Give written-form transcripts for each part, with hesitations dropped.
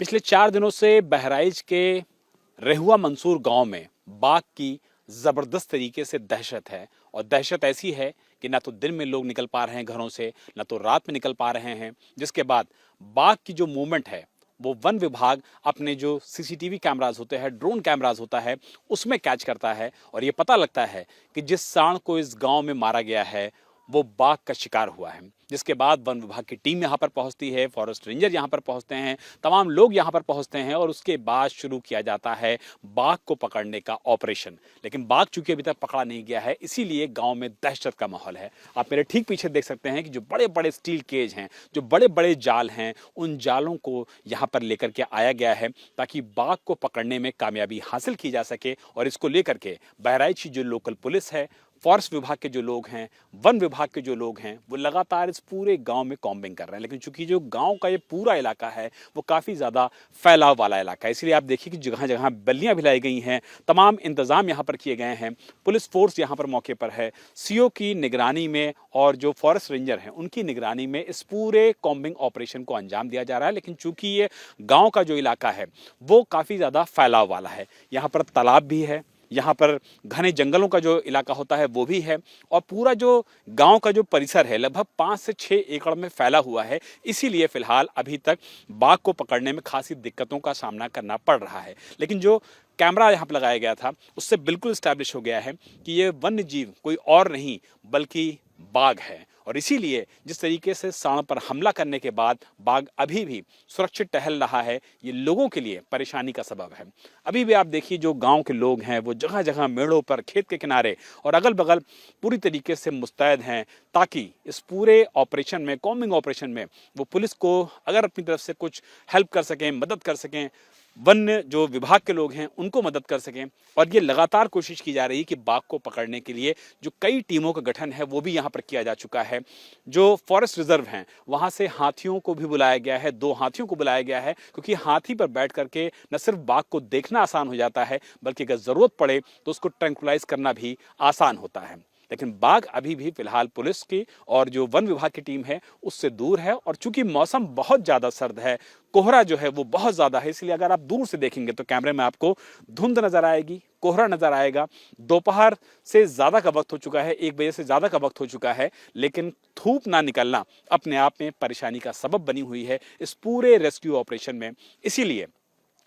पिछले 4 दिनों से बहराइच के रेहुआ मंसूर गांव में बाघ की जबरदस्त तरीके से दहशत है। और दहशत ऐसी है कि ना तो दिन में लोग निकल पा रहे हैं घरों से, ना तो रात में निकल पा रहे हैं। जिसके बाद बाघ की जो मूवमेंट है वो वन विभाग अपने जो सीसीटीवी कैमराज होते हैं, ड्रोन कैमराज होता है, उसमें कैच करता है और ये पता लगता है कि जिस सांड को इस गांव में मारा गया है वो बाघ का शिकार हुआ है। जिसके बाद वन विभाग की टीम यहाँ पर पहुंचती है, फॉरेस्ट रेंजर यहाँ पर पहुंचते हैं, तमाम लोग यहाँ पर पहुंचते हैं और उसके बाद शुरू किया जाता है बाघ को पकड़ने का ऑपरेशन। लेकिन बाघ चूंकि अभी तक पकड़ा नहीं गया है, इसीलिए गांव में दहशत का माहौल है। आप मेरे ठीक पीछे देख सकते हैं कि जो बड़े बड़े स्टील केज हैं, जो बड़े बड़े जाल हैं, उन जालों को यहाँ पर लेकर के आया गया है ताकि बाघ को पकड़ने में कामयाबी हासिल की जा सके। और इसको लेकर के बहराइच की जो लोकल पुलिस है, फॉरेस्ट विभाग के जो लोग हैं, वन विभाग के जो लोग हैं, वो लगातार इस पूरे गांव में कॉम्बिंग कर रहे हैं। लेकिन चूंकि जो गांव का ये पूरा इलाका है वो काफ़ी ज़्यादा फैलाव वाला इलाका है, इसलिए आप देखिए कि जगह जगह बल्लियां भी लाई गई हैं, तमाम इंतजाम यहाँ पर किए गए हैं। पुलिस फोर्स यहाँ पर मौके पर है, सीओ की निगरानी में और जो फॉरेस्ट रेंजर हैं उनकी निगरानी में इस पूरे कॉम्बिंग ऑपरेशन को अंजाम दिया जा रहा है। लेकिन चूंकि ये गाँव का जो इलाका है वो काफ़ी ज़्यादा फैलाव वाला है, यहाँ पर तालाब भी है, यहाँ पर घने जंगलों का जो इलाका होता है वो भी है और पूरा जो गांव का जो परिसर है लगभग 5 से 6 एकड़ में फैला हुआ है। इसीलिए फिलहाल अभी तक बाघ को पकड़ने में खासी दिक्कतों का सामना करना पड़ रहा है। लेकिन जो कैमरा यहाँ पर लगाया गया था उससे बिल्कुल इस्टेब्लिश हो गया है कि ये वन्य जीव कोई और नहीं बल्कि बाघ है। और इसीलिए जिस तरीके से सांड पर हमला करने के बाद बाघ अभी भी सुरक्षित टहल रहा है, ये लोगों के लिए परेशानी का सबब है। अभी भी आप देखिए जो गांव के लोग हैं वो जगह जगह मेड़ों पर, खेत के किनारे और अगल बगल पूरी तरीके से मुस्तैद हैं ताकि इस पूरे ऑपरेशन में, कॉम्बिंग ऑपरेशन में, वो पुलिस को अगर अपनी तरफ से कुछ हेल्प कर सकें, मदद कर सकें, वन्य जो विभाग के लोग हैं उनको मदद कर सकें। और ये लगातार कोशिश की जा रही है कि बाघ को पकड़ने के लिए जो कई टीमों का गठन है वो भी यहाँ पर किया जा चुका है। जो फॉरेस्ट रिजर्व हैं वहाँ से हाथियों को भी बुलाया गया है, 2 हाथियों को बुलाया गया है, क्योंकि हाथी पर बैठ करके न सिर्फ बाघ को देखना आसान हो जाता है बल्कि अगर ज़रूरत पड़े तो उसको ट्रैंकुलाइज करना भी आसान होता है। लेकिन बाघ अभी भी फिलहाल पुलिस की और जो वन विभाग की टीम है उससे दूर है। और चूंकि मौसम बहुत ज़्यादा सर्द है, कोहरा जो है वो बहुत ज़्यादा है, इसलिए अगर आप दूर से देखेंगे तो कैमरे में आपको धुंध नज़र आएगी, कोहरा नज़र आएगा। दोपहर से ज़्यादा का वक्त हो चुका है, 1 बजे से ज़्यादा का वक्त हो चुका है, लेकिन धूप ना निकलना अपने आप में परेशानी का सबब बनी हुई है इस पूरे रेस्क्यू ऑपरेशन में। इसीलिए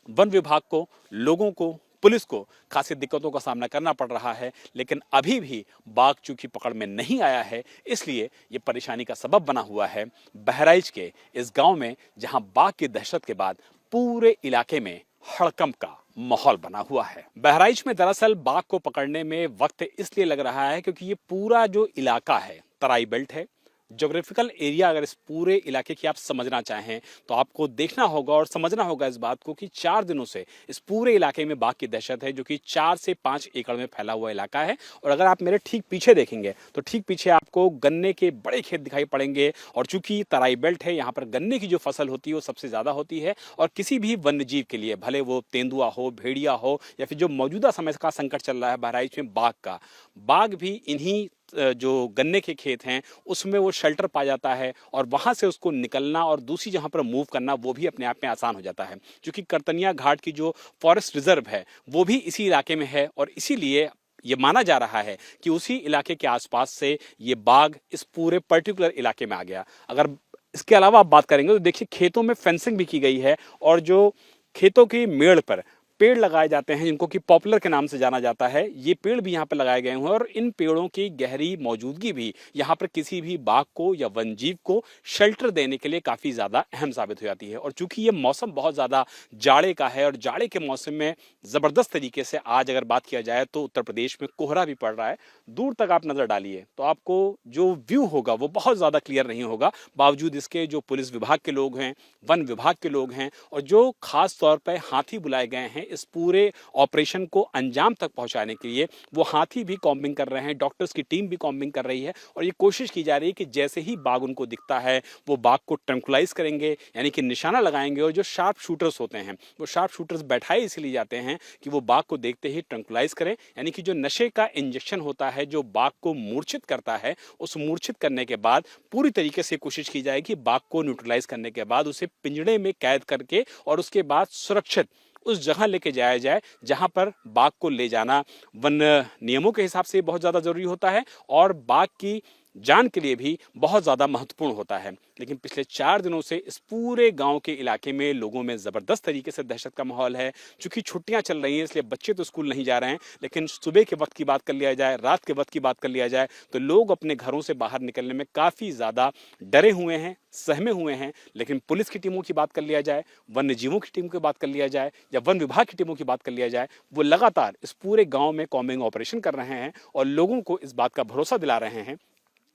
वन विभाग को, लोगों को, पुलिस को खासी दिक्कतों का सामना करना पड़ रहा है। लेकिन अभी भी बाघ चूंकि पकड़ में नहीं आया है, इसलिए ये परेशानी का सबब बना हुआ है बहराइच के इस गांव में, जहां बाघ की दहशत के बाद पूरे इलाके में हड़कंप का माहौल बना हुआ है। बहराइच में दरअसल बाघ को पकड़ने में वक्त इसलिए लग रहा है क्योंकि ये पूरा जो इलाका है तराई बेल्ट है। ज्योग्राफिकल एरिया अगर इस पूरे इलाके की आप समझना चाहें तो आपको देखना होगा और समझना होगा इस बात को कि 4 दिनों से इस पूरे इलाके में बाघ की दहशत है, जो कि 4 से 5 एकड़ में फैला हुआ इलाका है। और अगर आप मेरे ठीक पीछे देखेंगे तो ठीक पीछे आपको गन्ने के बड़े खेत दिखाई पड़ेंगे। और चूंकि तराई बेल्ट है, यहाँ पर गन्ने की जो फसल होती है वो सबसे ज़्यादा होती है। और किसी भी वन्य जीव के लिए, भले वो तेंदुआ हो, भेड़िया हो, या फिर जो मौजूदा समय का संकट चल रहा है बहराइच में बाघ का, बाघ भी इन्हीं जो गन्ने के खेत हैं उसमें वो शेल्टर पा जाता है और वहाँ से उसको निकलना और दूसरी जहाँ पर मूव करना वो भी अपने आप में आसान हो जाता है। क्योंकि करतनिया घाट की जो फॉरेस्ट रिजर्व है वो भी इसी इलाके में है और इसीलिए ये माना जा रहा है कि उसी इलाके के आसपास से ये बाघ इस पूरे पर्टिकुलर इलाके में आ गया। अगर इसके अलावा आप बात करेंगे तो देखिए खेतों में फेंसिंग भी की गई है और जो खेतों की मेड़ पर पेड़ लगाए जाते हैं जिनको कि पॉपुलर के नाम से जाना जाता है, ये पेड़ भी यहाँ पर लगाए गए हैं। और इन पेड़ों की गहरी मौजूदगी भी यहाँ पर किसी भी बाघ को या वन्यजीव को शेल्टर देने के लिए काफ़ी ज़्यादा अहम साबित हो जाती है। और चूंकि ये मौसम बहुत ज़्यादा जाड़े का है और जाड़े के मौसम में ज़बरदस्त तरीके से आज अगर बात किया जाए तो उत्तर प्रदेश में कोहरा भी पड़ रहा है। दूर तक आप नज़र डालिए तो आपको जो व्यू होगा वो बहुत ज़्यादा क्लियर नहीं होगा। बावजूद इसके जो पुलिस विभाग के लोग हैं, वन विभाग के लोग हैं और जो खास तौर पर हाथी बुलाए गए हैं इस पूरे ऑपरेशन को अंजाम तक पहुंचाने के लिए वो हाथी भी कॉम्बिंग कर रहे हैं, डॉक्टर्स की टीम भी कॉम्बिंग कर रही है और ये कोशिश की जा रही है कि जैसे ही बाघ उनको दिखता है वो बाघ को ट्रंकुलाइज करेंगे, यानी कि निशाना लगाएंगे। और जो शार्प शूटर्स होते हैं वो शार्प शूटर्स बैठाए इसलिए जाते हैं कि वो बाघ को देखते ही ट्रंकुलाइज करें, यानी कि जो नशे का इंजेक्शन होता है जो बाघ को मूर्छित करता है, उस मूर्छित करने के बाद पूरी तरीके से कोशिश की जाएगी बाघ को न्यूट्रलाइज करने के बाद उसे पिंजड़े में कैद करके और उसके बाद सुरक्षित उस जगह लेके जाया जाए जहां पर बाघ को ले जाना वन नियमों के हिसाब से बहुत ज्यादा जरूरी होता है और बाघ की जान के लिए भी बहुत ज्यादा महत्वपूर्ण होता है। लेकिन पिछले 4 दिनों से इस पूरे गांव के इलाके में लोगों में जबरदस्त तरीके से दहशत का माहौल है। चूंकि छुट्टियां चल रही हैं इसलिए बच्चे तो स्कूल नहीं जा रहे हैं, लेकिन सुबह के वक्त की बात कर लिया जाए, रात के वक्त की बात कर लिया जाए तो लोग अपने घरों से बाहर निकलने में काफी ज्यादा डरे हुए हैं, सहमे हुए हैं। लेकिन पुलिस की टीमों की बात कर लिया जाए, वन्य जीवों की टीम की बात कर लिया जाए या वन विभाग की टीमों की बात कर लिया जाए, वो लगातार इस पूरे गांव में कॉम्बिंग ऑपरेशन कर रहे हैं और लोगों को इस बात का भरोसा दिला रहे हैं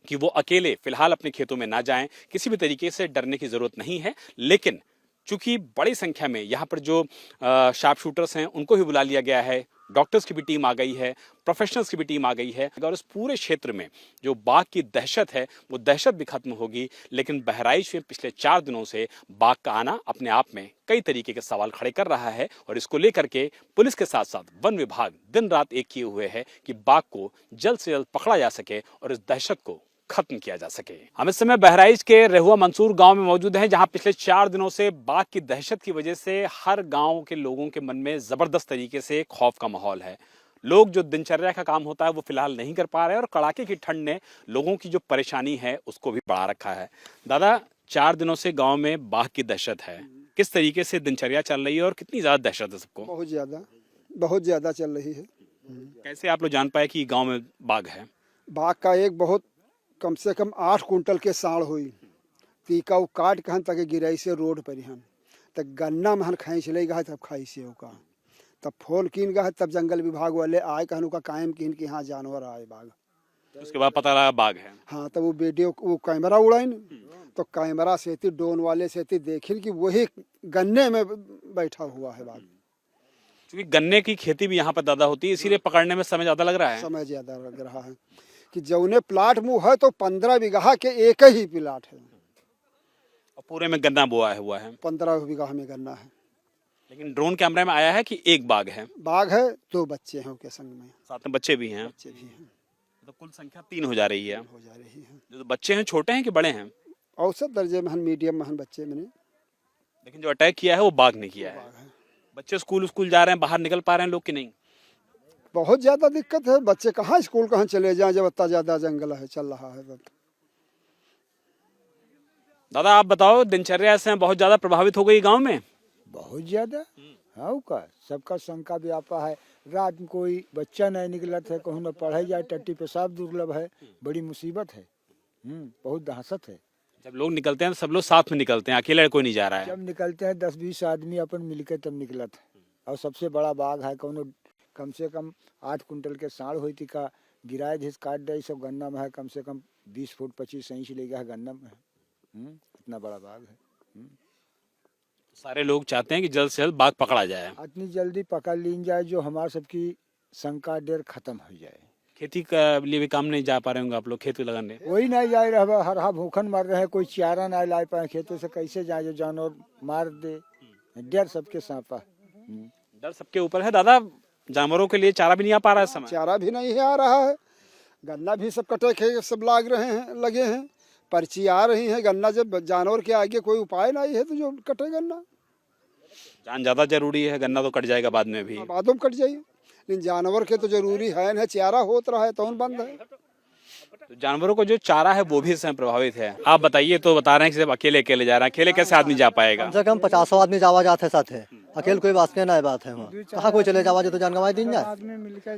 कि वो अकेले फिलहाल अपने खेतों में ना जाएं, किसी भी तरीके से डरने की जरूरत नहीं है। लेकिन चूंकि बड़ी संख्या में यहाँ पर जो शार्प शूटर्स हैं उनको भी बुला लिया गया है, डॉक्टर्स की भी टीम आ गई है, प्रोफेशनल्स की भी टीम आ गई है और इस पूरे क्षेत्र में जो बाघ की दहशत है वो दहशत भी खत्म होगी। लेकिन बहराइच में पिछले 4 दिनों से बाघ का आना अपने आप में कई तरीके के सवाल खड़े कर रहा है और इसको लेकर के पुलिस के साथ साथ वन विभाग दिन रात एक किए हुए है कि बाघ को जल्द से जल्द पकड़ा जा सके और इस दहशत को खत्म किया जा सके। हम इस समय बहराइच के रेहुआ मंसूर गांव में मौजूद हैं जहां पिछले 4 दिनों से बाघ की दहशत की वजह से हर गांव के लोगों के मन में जबरदस्त तरीके से खौफ का माहौल है। लोग जो दिनचर्या का काम होता है वो फिलहाल नहीं कर पा रहे और कड़ाके की ठंड ने लोगों की जो परेशानी है उसको भी बढ़ा रखा है। दादा, 4 दिनों से गाँव में बाघ की दहशत है, किस तरीके से दिनचर्या चल रही है और कितनी ज्यादा दहशत है सबको? बहुत ज्यादा चल रही है। कैसे आप लोग जान पाए कि गाँव में बाघ है? बाघ का एक बहुत कम से कम 8 कुंटल के साढ़ हुई, तीका वो काट कहन तक गिराई से रोड पर हन तक गन्ना में हन खींच ले गए तब खाई से का तब फोन कीन गए तब जंगल विभाग वाले आए कहन का कायम कीन कि हाँ जानवर आए बाघ। उसके बाद पता लगा बाघ है। हाँ तब वो वीडियो वो कैमरा उड़ाइन तो कैमरा से ड्रोन वाले से देखिन कि वही गन्ने में बैठा हुआ है बाघ। क्योंकि गन्ने की खेती भी यहाँ पर ज्यादा होती है इसीलिए पकड़ने में समय ज्यादा लग रहा है। समय ज्यादा लग रहा है कि जौने प्लाट मुँह है तो 15 बीघा के एक ही प्लाट है और पूरे में गन्ना बोआ हुआ है। 15 बीघा में गन्ना है। लेकिन ड्रोन कैमरे में आया है कि एक बाघ है। बाघ है, 2 बच्चे हैं उनके संग में, साथ में बच्चे भी हैं। तो कुल संख्या 3 हो जा रही है। जो बच्चे हैं छोटे हैं कि बड़े हैं? औसत दर्जे में मीडियम में बच्चे मैंने। लेकिन जो अटैक किया है वो बाघ ने किया है। बच्चे स्कूल जा रहे हैं, बाहर निकल पा रहे हैं लोग कि नहीं? बहुत ज्यादा दिक्कत है, बच्चे कहाँ स्कूल कहाँ चले जाएं जब इतना ज्यादा जंगल है चल रहा है। दादा आप बताओ, दिनचर्या से बहुत ज्यादा प्रभावित हो गई गांव में? बहुत ज्यादा। हाँ का सबका शंका व्यापा है। रात में कोई बच्चा नहीं निकलत है, कहूँ न पढ़ाई जाए, टट्टी पेशाब दुर्लभ है, बड़ी मुसीबत है। बहुत दहशत है। जब लोग निकलते हैं तो सब लोग साथ में निकलते हैं, अकेले कोई नहीं जा रहा है। जब निकलते हैं 10-20 आदमी अपन मिलकर तब निकलत है। और सबसे बड़ा बाघ है, कहूँ कम से कम 8 कुंटल के साढ़ हुई थी का गिराए धीस काट दे, सब गन्ना में है, कम से कम 20 फुट 25 इंच ले गया है गन्ना में। इतना बड़ा बाघ है। सारे लोग चाहते हैं कि जल्द से जल्द बाघ पकड़ा जाए, इतनी जल्दी पकड़ ली जाए जो हमारे सबकी शंका डर खत्म हो जाए। खेती का लिए भी काम नहीं जा पा रहे होंगे आप लोग, खेत लगाने? वही नहीं जा रहा, हर भूखन मर रहे हैं, कोई चारा नहीं ला पाए खेतों से, कैसे जाए जो जानवर मार दे। डर सबके सांपा। डर सबके ऊपर है। दादा, जानवरों के लिए चारा भी नहीं आ पा रहा है इस समय? चारा भी नहीं आ रहा है, गन्ना भी सब कटे के सब लगे हैं, पर्ची आ रही है। गन्ना जब जानवर के आगे कोई उपाय नहीं है तो जो कटे गन्ना। जान ज्यादा जरूरी है, गन्ना तो कट जाएगा बाद में भी। बाद में कट जाइए, लेकिन जानवर के तो जरूरी है ना, चारा होत रहा है तो बंद है। तो जानवरों को जो चारा है वो भी इससे प्रभावित है। आप बताइए, तो बता रहे हैं कि सिर्फ अकेले जा रहे हैं, अकेले कैसे आदमी जा पाएगा? कम से कम 50 आदमी जावा जाते साथ है, अकेले कोई वास्ते ना बात है। वहाँ कहाँ कोई चले जावा जो तो जान गवाई दिन जाए,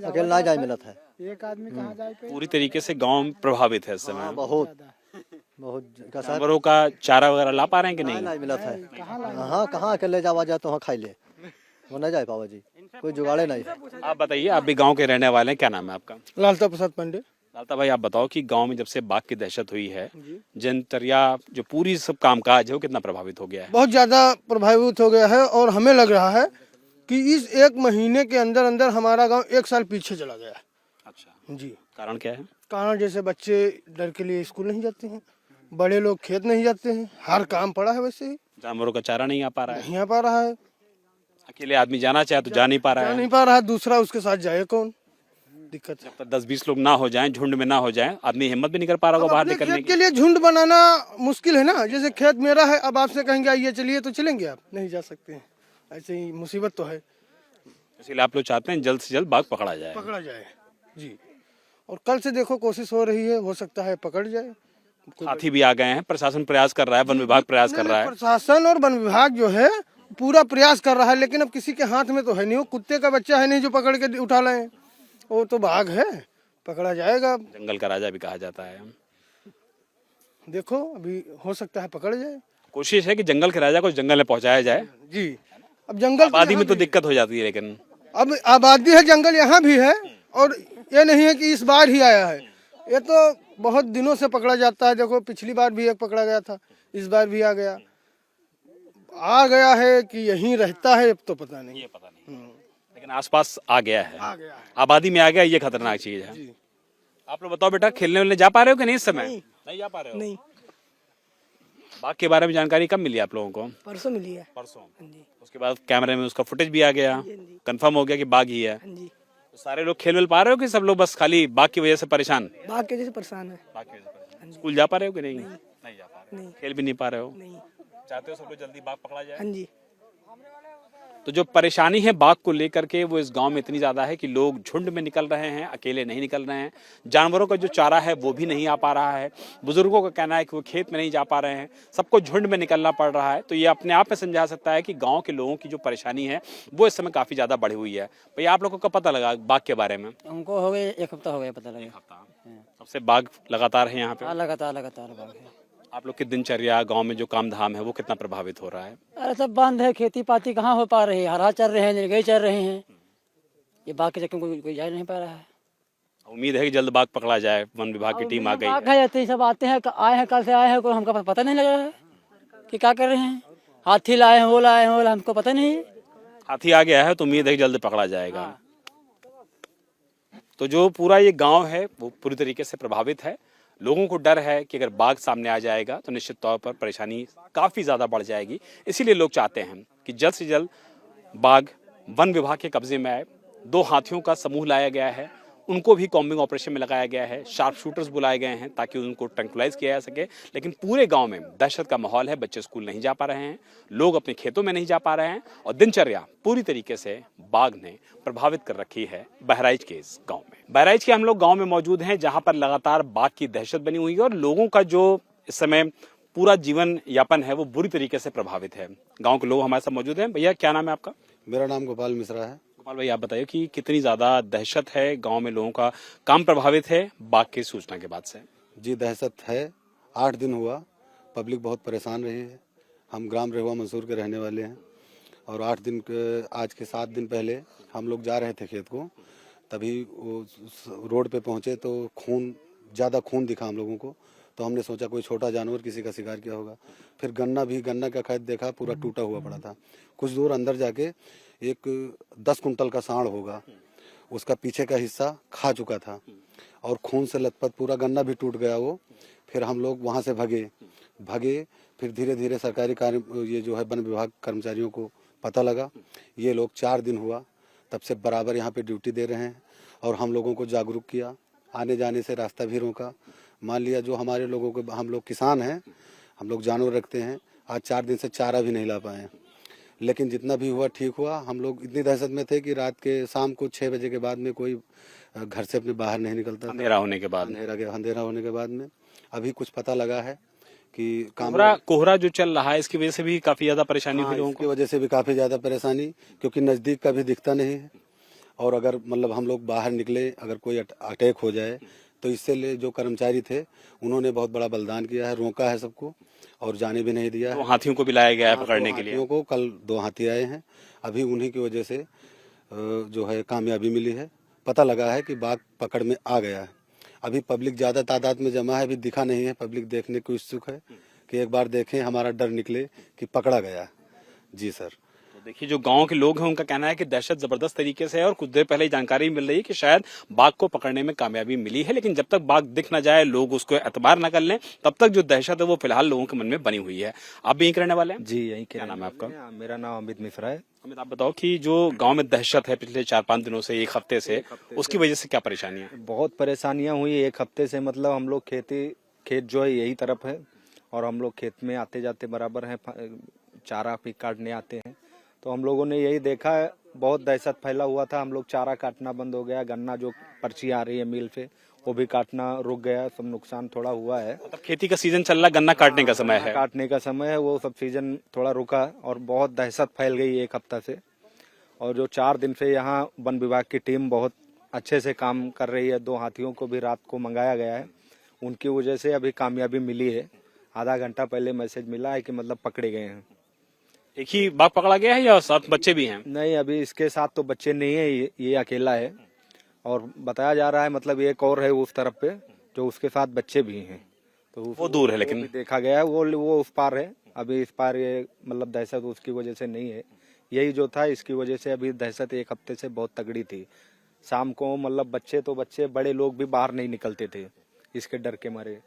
अकेले ना जाए मिलत है। एक आदमी कहाँ जाए? पूरी तरीके से गांव प्रभावित है इस समय। बहुत जानवरों का चारा वगैरह ला पा रहे हैं कि नहीं? नहीं मिलत है। हाँ कहाँ अकेले जावा जाए तो वहाँ खाई ले, वो नहीं जाए पावा जी, कोई जुगाड़े नहीं है। आप बताइए, आप भी गांव के रहने वाले हैं, क्या नाम है आपका? लालता प्रसाद पांडे। लालता भाई, आप बताओ कि गांव में जब से बाघ की दहशत हुई है, जनचर्या जो पूरी सब कामकाज है वो कितना प्रभावित हो गया है? बहुत ज्यादा प्रभावित हो गया है और हमें लग रहा है कि इस 1 महीने के अंदर अंदर हमारा गांव 1 साल पीछे चला गया। अच्छा, जी, कारण क्या है? कारण जैसे बच्चे डर के लिए स्कूल नहीं जाते हैं, बड़े लोग खेत नहीं जाते हैं, हर काम पड़ा है, वैसे ही जानवरों का चारा नहीं आ पा रहा है, नहीं आ पा रहा है, अकेले आदमी जाना चाहे तो जा नहीं पा रहा जा है। नहीं पा रहा है, दूसरा उसके साथ जाए कौन, दिक्कत है। जब तक 10-20 लोग ना हो जाएं, झुंड में ना हो जाएं, आदमी हिम्मत भी नहीं कर पा रहा अब होगा बाहर अपने निकलने खेत की। के लिए झुंड बनाना मुश्किल है ना, जैसे खेत मेरा है, अब आपसे कहेंगे आइए चलिए तो चलेंगे, आप नहीं जा सकते हैं, ऐसे ही मुसीबत तो है, इसलिए आप लोग चाहते हैं जल्द से जल्द बाघ पकड़ा जाए। पकड़ा जाए जी। और कल से देखो कोशिश हो रही है, हो सकता है पकड़ जाए। हाथी भी आ गए हैं, प्रशासन प्रयास कर रहा है, वन विभाग प्रयास कर रहा है। प्रशासन और वन विभाग जो है पूरा प्रयास कर रहा है, लेकिन अब किसी के हाथ में तो है नहीं, वो कुत्ते का बच्चा है नहीं जो पकड़ के उठा लाए, वो तो बाघ है, पकड़ा जाएगा। जंगल का राजा भी कहा जाता है। देखो अभी हो सकता है पकड़ जाए, कोशिश है कि जंगल के राजा को जंगल में पहुंचाया जाए। जी। अब जंगल आबादी में तो दिक्कत हो जाती है, लेकिन अब आबादी है, जंगल यहाँ भी है, और ये नहीं है कि इस बार ही आया है, ये तो बहुत दिनों से पकड़ा जाता है। देखो पिछली बार भी एक पकड़ा गया था, इस बार भी आ गया है कि यहीं रहता है, अब तो पता नहीं। ये पता नहीं, लेकिन आसपास आ गया है, आ गया है आबादी में आ गया, ये खतरनाक चीज है। जी। आप लोग बताओ बेटा, खेलने वेलने जा पा रहे हो कि नहीं इस समय? नहीं जा पा रहे हो? नहीं, बाघ के बारे में जानकारी कब मिली आप लोगों को? परसों मिली है। परसों। हाँ जी, उसके बाद कैमरे में उसका फुटेज भी आ गया, कंफर्म हो गया कि बाघ ही है। हाँ जी। तो सारे लोग खेल वेल पा रहे हो कि सब लोग बस खाली बाघ की वजह से परेशान? बाघ की वजह से परेशान है। बाघ की वजह से परेशान। स्कूल जा पा रहे हो कि नहीं? नहीं जा पा रहे, नहीं। खेल भी नहीं पा रहे हो। नहीं, चाहते हो सब लोग जल्दी बाघ पकड़ा जाए? हाँ जी। तो जो परेशानी है बाघ को लेकर के वो इस गांव में इतनी ज्यादा है कि लोग झुंड में निकल रहे हैं, अकेले नहीं निकल रहे हैं। जानवरों का जो चारा है वो भी नहीं आ पा रहा है। बुजुर्गों का कहना है कि वो खेत में नहीं जा पा रहे हैं, सबको झुंड में निकलना पड़ रहा है। तो ये अपने आप में समझा सकता है कि गांव के लोगों की जो परेशानी है वो इस समय काफी ज्यादा बढ़ी हुई है। भैया आप लोगों को पता लगा बाघ के बारे में? हमको हो गए 1 हफ्ता हो गया पता लगा। तब से बाघ लगातार है यहाँ पे? हाँ, लगातार बाघ है। आप लोग की दिनचर्या, गांव में जो काम धाम है वो कितना प्रभावित हो रहा है? अरे सब बंद है, खेती पाती कहाँ हो पा रही है, हरा चल रहे हैं, निर्गई चल रहे हैं, ये बाघ के चक्कर में कोई जा नहीं पा रहा है। उम्मीद है कि जल्द बाघ पकड़ा जाए, वन विभाग की टीम आ गई बाघ है। है जाते हैं, सब आते हैं, आए हैं, कल से आए हैं, कोई हमको पता नहीं लग रहा है कि क्या कर रहे हैं। हाथी लाए हैं, वो लाए हैं, वो लाए, हमको पता नहीं है। हाथी आ गया है तो उम्मीद है कि जल्द पकड़ा जाएगा। तो जो पूरा ये गांव है वो पूरी तरीके से प्रभावित है। लोगों को डर है कि अगर बाघ सामने आ जाएगा तो निश्चित तौर पर परेशानी काफी ज्यादा बढ़ जाएगी। इसीलिए लोग चाहते हैं कि जल्द से जल्द बाघ वन विभाग के कब्जे में आए। 2 हाथियों का समूह लाया गया है, उनको भी कॉम्बिंग ऑपरेशन में लगाया गया है। शार्प शूटर्स बुलाए गए हैं ताकि उनको ट्रैंकुलाइज किया जा सके। लेकिन पूरे गांव में दहशत का माहौल है, बच्चे स्कूल नहीं जा पा रहे हैं, लोग अपने खेतों में नहीं जा पा रहे हैं और दिनचर्या पूरी तरीके से बाघ ने प्रभावित कर रखी है बहराइच के इस गांव में। बहराइच के हम लोग गांव में मौजूद हैं जहां पर लगातार बाघ की दहशत बनी हुई है और लोगों का जो इस समय पूरा जीवन यापन है वो बुरी तरीके से प्रभावित है। गांव के लोग हमारे साथ मौजूद हैं। भैया क्या नाम है आपका? मेरा नाम गोपाल मिश्रा है। गोपाल भाई आप बताइए कि कितनी ज्यादा दहशत है, गांव में लोगों का काम प्रभावित है बाघ की सूचना के बाद से? जी दहशत है, 8 दिन हुआ, पब्लिक बहुत परेशान रही है। हम ग्राम रेहुआ मंसूर के रहने वाले हैं और 8 दिन के, आज के 7 दिन पहले हम लोग जा रहे थे खेत को, तभी वो रोड पे पहुंचे तो ज़्यादा खून दिखा हम लोगों को। तो हमने सोचा कोई छोटा जानवर किसी का शिकार किया होगा। फिर गन्ना का खेत देखा, पूरा टूटा हुआ पड़ा था। कुछ दूर अंदर जाके एक 10 कुंटल का सांड होगा, उसका पीछे का हिस्सा खा चुका था और खून से लथपथ पूरा गन्ना भी टूट गया वो। फिर हम लोग वहाँ से भागे। फिर धीरे धीरे सरकारी कार्य, ये जो है वन विभाग कर्मचारियों को पता लगा। ये लोग 4 दिन हुआ तब से बराबर यहाँ पे ड्यूटी दे रहे हैं और हम लोगों को जागरूक किया, आने जाने से रास्ता भी रोका। मान लिया जो हमारे लोगों को, हम लोग किसान हैं, हम लोग जानवर रखते हैं, आज 4 दिन से चारा भी नहीं ला पाए, लेकिन जितना भी हुआ ठीक हुआ। हम लोग इतनी दहशत में थे कि रात के शाम को 6 बजे के बाद में कोई घर से अपने बाहर नहीं निकलता था। अंधेरा होने के बाद अंधेरा होने के बाद में अभी कुछ पता लगा है कि कोहरा जो चल रहा है इसकी वजह से भी काफी ज्यादा परेशानी हुई लोगों की वजह से भी काफी ज्यादा परेशानी, क्योंकि नजदीक का भी दिखता नहीं है। और अगर मतलब हम लोग बाहर निकले, अगर कोई अटैक हो जाए तो इससे ले जो कर्मचारी थे उन्होंने बहुत बड़ा बलिदान किया है, रोका है सबको और जाने भी नहीं दिया है। 2 हाथियों को भी लाया गया है पकड़ने के लिए। हाथियों को कल 2 हाथी आए हैं, अभी उन्हीं की वजह से जो है कामयाबी मिली है। पता लगा है कि बाघ पकड़ में आ गया है। अभी पब्लिक ज़्यादा तादाद में जमा है, अभी दिखा नहीं है। पब्लिक देखने को उत्सुक है कि एक बार देखें, हमारा डर निकले कि पकड़ा गया। जी सर। तो देखिए, जो गांव के लोग हैं उनका कहना है कि दहशत जबरदस्त तरीके से है और कुछ देर पहले ही जानकारी मिल रही है कि शायद बाघ को पकड़ने में कामयाबी मिली है, लेकिन जब तक बाघ दिख ना जाए, लोग उसको एतबार न कर लें, तब तक जो दहशत है वो फिलहाल लोगों के मन में बनी हुई है। आप भी यहीं के रहने वाले हैं? जी, यहीं के क्या नाम है आपका? मेरा नाम अमित मिश्रा है। अमित, आप बताओ कि जो गांव में दहशत है पिछले 4-5 दिनों से, एक हफ्ते से, उसकी वजह से क्या परेशानियां हैं? बहुत परेशानियां हुई एक हफ्ते से। मतलब हम लोग खेत जो है यही तरफ है और हम लोग खेत में आते जाते बराबर हैं, चारा भी काटने आते हैं। तो हम लोगों ने यही देखा है, बहुत दहशत फैला हुआ था। हम लोग चारा काटना बंद हो गया, गन्ना जो पर्ची आ रही है मिल से वो भी काटना रुक गया, सब नुकसान थोड़ा हुआ है। मतलब खेती का सीजन चल रहा, गन्ना काटने का समय है, काटने का समय है, वो सब सीजन थोड़ा रुका और बहुत दहशत फैल गई एक हफ्ता से। और जो 4 दिन से यहाँ वन विभाग की टीम बहुत अच्छे से काम कर रही है। 2 हाथियों को भी रात को मंगाया गया है, उनकी वजह से अभी कामयाबी मिली है। आधा घंटा पहले मैसेज मिला है कि मतलब पकड़े गए हैं। एक ही बाघ पकड़ा गया है या साथ बच्चे भी हैं? नहीं, अभी इसके साथ तो बच्चे नहीं है, ये अकेला है। और बताया जा रहा है मतलब एक और है उस तरफ पे जो उसके साथ बच्चे भी हैं, तो वो दूर है, लेकिन देखा गया है वो उस पार है। अभी इस पार ये मतलब दहशत उसकी वजह से नहीं है, यही जो था इसकी वजह से अभी दहशत एक हफ्ते से बहुत तगड़ी थी। शाम को मतलब बच्चे बड़े लोग भी बाहर नहीं निकलते थे इसके डर के मारे।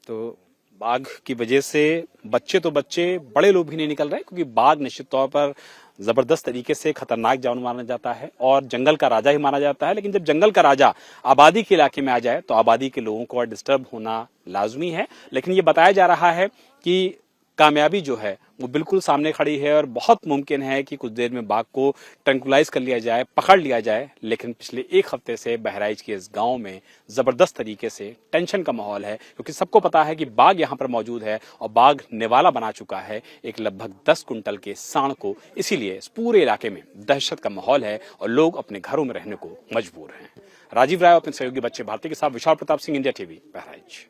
तो बाघ की वजह से बच्चे तो बच्चे, बड़े लोग भी नहीं निकल रहे, क्योंकि बाघ निश्चित तौर पर जबरदस्त तरीके से खतरनाक जानवर माना जाता है और जंगल का राजा ही माना जाता है। लेकिन जब जंगल का राजा आबादी के इलाके में आ जाए तो आबादी के लोगों को डिस्टर्ब होना लाजमी है। लेकिन ये बताया जा रहा है कि कामयाबी जो है वो बिल्कुल सामने खड़ी है और बहुत मुमकिन है कि कुछ देर में बाघ को ट्रैंकुलाइज कर लिया जाए, पकड़ लिया जाए। लेकिन पिछले एक हफ्ते से बहराइच के इस गांव में जबरदस्त तरीके से टेंशन का माहौल है, क्योंकि सबको पता है कि बाघ यहां पर मौजूद है और बाघ निवाला बना चुका है एक लगभग 10 कुंटल के सांड को। इसीलिए इस पूरे इलाके में दहशत का माहौल है और लोग अपने घरों में रहने को मजबूर हैं। राजीव राय अपने सहयोगी बच्चे भारती के साथ विशाल प्रताप सिंह, इंडिया टीवी, बहराइच।